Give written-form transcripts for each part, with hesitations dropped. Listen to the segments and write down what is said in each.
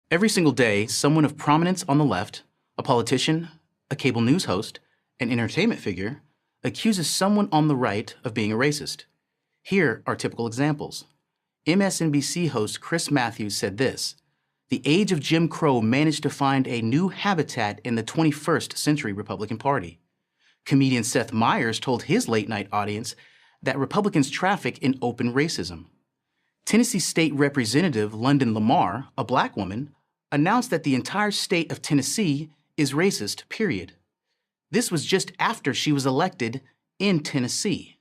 Every single day, someone of prominence on the left, a politician, a cable news host, an entertainment figure, accuses someone on the right of being a racist. Here are typical examples. MSNBC host Chris Matthews said this: "The age of Jim Crow managed to find a new habitat in the 21st century Republican Party." Comedian Seth Meyers told his late-night audience that Republicans traffic in open racism. Tennessee State Representative London LAMAR, a black woman, announced that the entire state of Tennessee is racist, period. This was just after she was elected in Tennessee.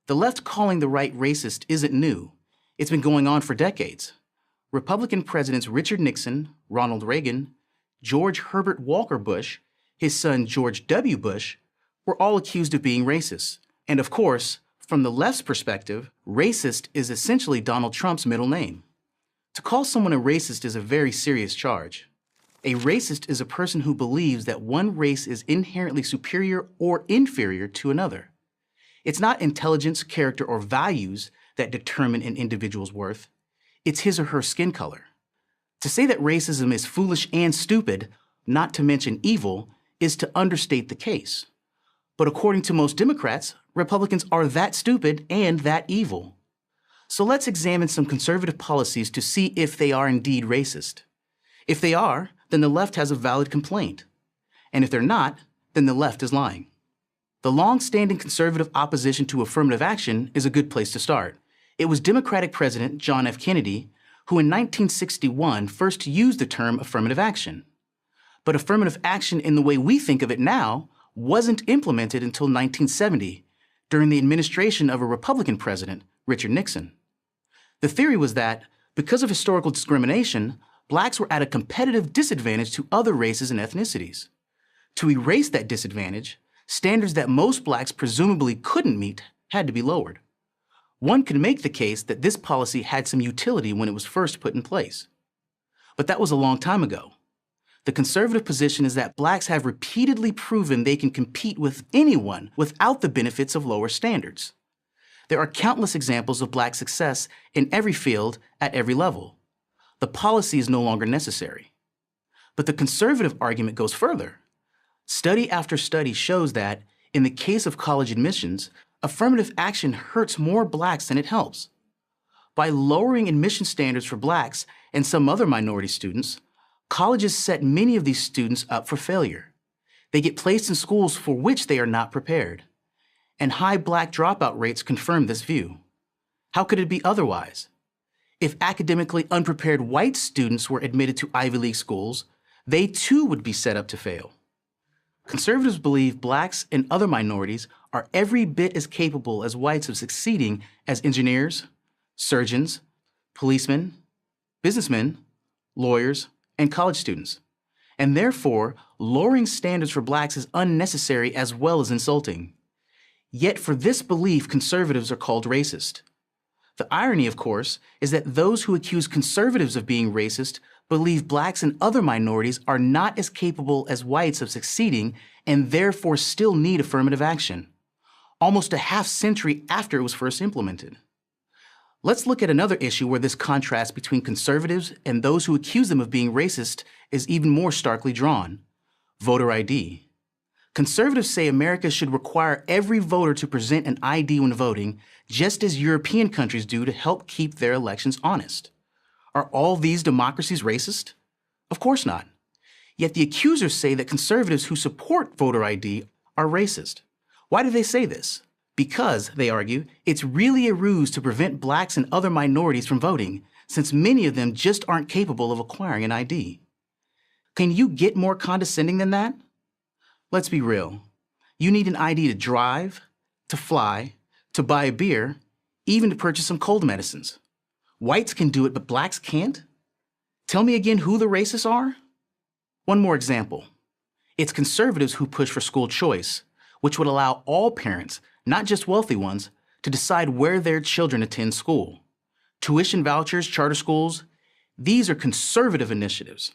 The left calling the right racist isn't new. It's been going on for decades. Republican presidents Richard Nixon, Ronald Reagan, George Herbert Walker Bush, his son George W. Bush, were all accused of being racist. And of course, from the left's perspective, racist is essentially Donald Trump's middle name. To call someone a racist is a very serious charge. A racist is a person who believes that one race is inherently superior or inferior to another. It's not intelligence, character, or values that determine an individual's worth. It's his or her skin color. To say that racism is foolish and stupid, not to mention evil, is to understate the case. But according to most Democrats, Republicans are that stupid and that evil. So let's examine some conservative policies to see if they are indeed racist. If they are, then the left has a valid complaint. And if they're not, then the left is lying. The long-standing conservative opposition to affirmative action is a good place to start. It was Democratic President John F. Kennedy who in 1961 first used the term affirmative action. But affirmative action in the way we think of it now wasn't implemented until 1970, during the administration of a Republican president, Richard Nixon. The theory was that, because of historical discrimination, blacks were at a competitive disadvantage to other races and ethnicities. To erase that disadvantage, standards that most blacks presumably couldn't meet had to be lowered. One could make the case that this policy had some utility when it was first put in place. But that was a long time ago. The conservative position is that blacks have repeatedly proven they can compete with anyone without the benefits of lower standards. There are countless examples of black success in every field at every level. The policy is no longer necessary. But the conservative argument goes further. Study after study shows that, in the case of college admissions, affirmative action hurts more blacks than it helps. By lowering admission standards for blacks and some other minority students, colleges set many of these students up for failure. They get placed in schools for which they are not prepared. And high black dropout rates confirm this view. How could it be otherwise? If academically unprepared white students were admitted to Ivy League schools, they too would be set up to fail. Conservatives believe blacks and other minorities are every bit as capable as whites of succeeding as engineers, surgeons, policemen, businessmen, lawyers, and college students. And therefore, lowering standards for blacks is unnecessary as well as insulting. Yet for this belief, conservatives are called racist. The irony, of course, is that those who accuse conservatives of being racist believe blacks and other minorities are not as capable as whites of succeeding and therefore still need affirmative action, almost a half-century after it was first implemented. Let's look at another issue where this contrast between conservatives and those who accuse them of being racist is even more starkly drawn: voter ID. Conservatives say America should require every voter to present an ID when voting, just as European countries do to help keep their elections honest. Are all these democracies racist? Of course not. Yet the accusers say that conservatives who support voter ID are racist. Why do they say this? Because, they argue, it's really a ruse to prevent blacks and other minorities from voting, since many of them just aren't capable of acquiring an ID. Can you get more condescending than that? Let's be real. You need an ID to drive, to fly, to buy a beer, even to purchase some cold medicines. Whites can do it, but blacks can't? Tell me again who the racists are? One more example. It's conservatives who push for school choice, which would allow all parents, not just wealthy ones, to decide where their children attend school. Tuition vouchers, charter schools, these are conservative initiatives.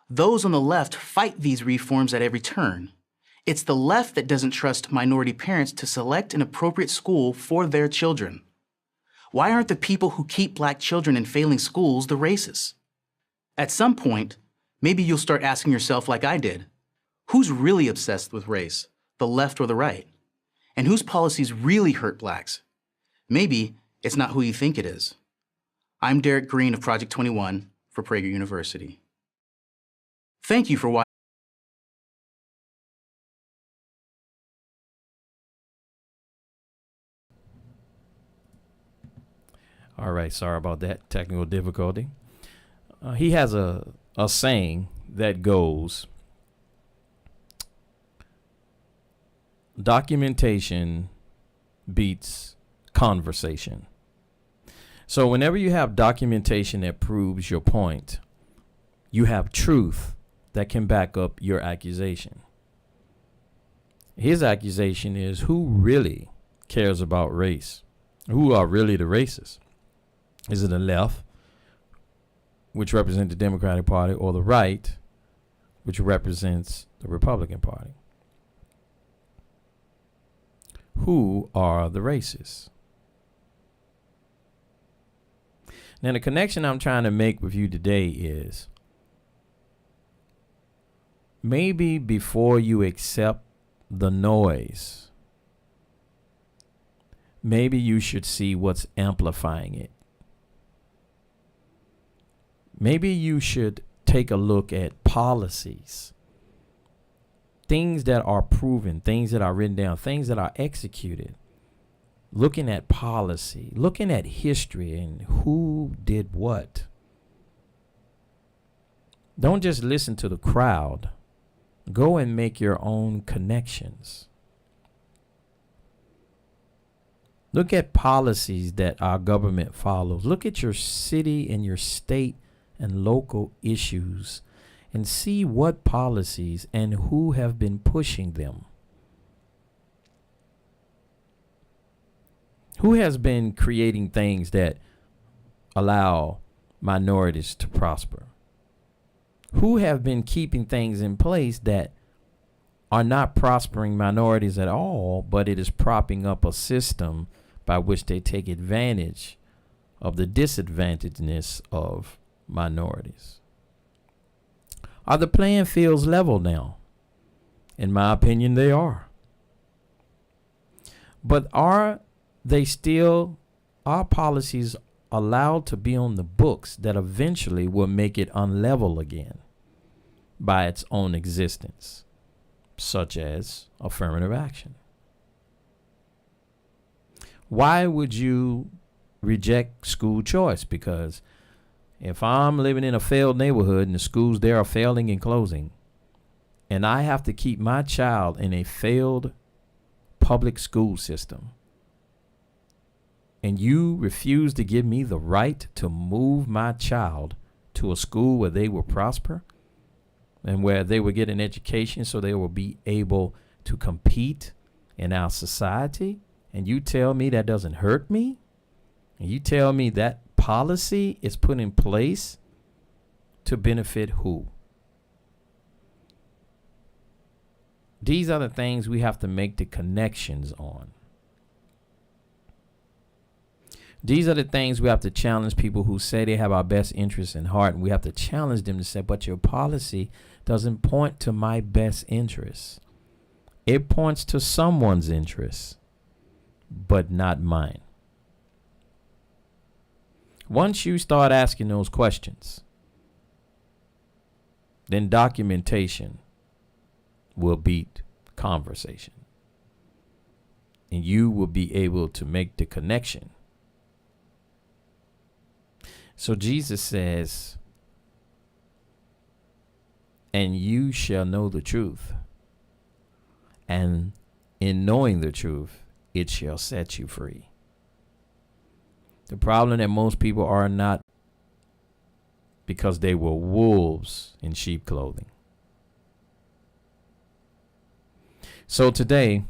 Those on the left fight these reforms at every turn. It's the left that doesn't trust minority parents to select an appropriate school for their children. Why aren't the people who keep black children in failing schools the racists? At some point, maybe you'll start asking yourself like I did, who's really obsessed with race, the left or the right? And whose policies really hurt blacks? Maybe it's not who you think it is. I'm Derek Green of Project 21 for Prager University. Thank you for watching. All right, sorry about that technical difficulty. He has a saying that goes, documentation beats conversation. So whenever you have documentation that proves your point, you have truth that can back up your accusation. His accusation is, who really cares about race? Who are really the racists? Is it the left, which represents the Democratic Party, or the right, which represents the Republican Party? Who are the racists? Now, the connection I'm trying to make with you today is, maybe before you accept the noise, maybe you should see what's amplifying it. Maybe you should take a look at policies, things that are proven, things that are written down, things that are executed. Looking at policy, looking at history and who did what. Don't just listen to the crowd. Go and make your own connections. Look at policies that our government follows. Look at your city and your state and local issues and see what policies and who have been pushing them. Who has been creating things that allow minorities to prosper? Who have been keeping things in place that are not prospering minorities at all, but it is propping up a system by which they take advantage of the disadvantagedness of minorities? Are the playing fields level now? In my opinion, they are. But are they still, our policies allowed to be on the books that eventually will make it unlevel again by its own existence, such as affirmative action? Why would you reject school choice? Because if I'm living in a failed neighborhood and the schools there are failing and closing, and I have to keep my child in a failed public school system, and you refuse to give me the right to move my child to a school where they will prosper and where they will get an education so they will be able to compete in our society, and you tell me that doesn't hurt me, and you tell me that policy is put in place to benefit who? These are the things we have to make the connections on. These are the things we have to challenge people who say they have our best interests in heart. And we have to challenge them to say, but your policy doesn't point to my best interests. It points to someone's interests, but not mine. Once you start asking those questions, then documentation will beat conversation. And you will be able to make the connection. So Jesus says, and you shall know the truth, and in knowing the truth, it shall set you free. The problem that most people are not, because they were wolves in sheep clothing. So today,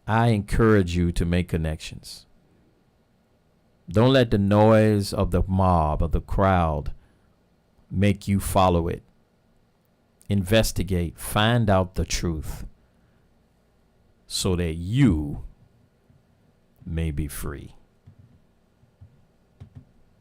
I encourage you to make connections. Don't let the noise of the mob, of the crowd, make you follow it. Investigate, find out the truth so that you may be free.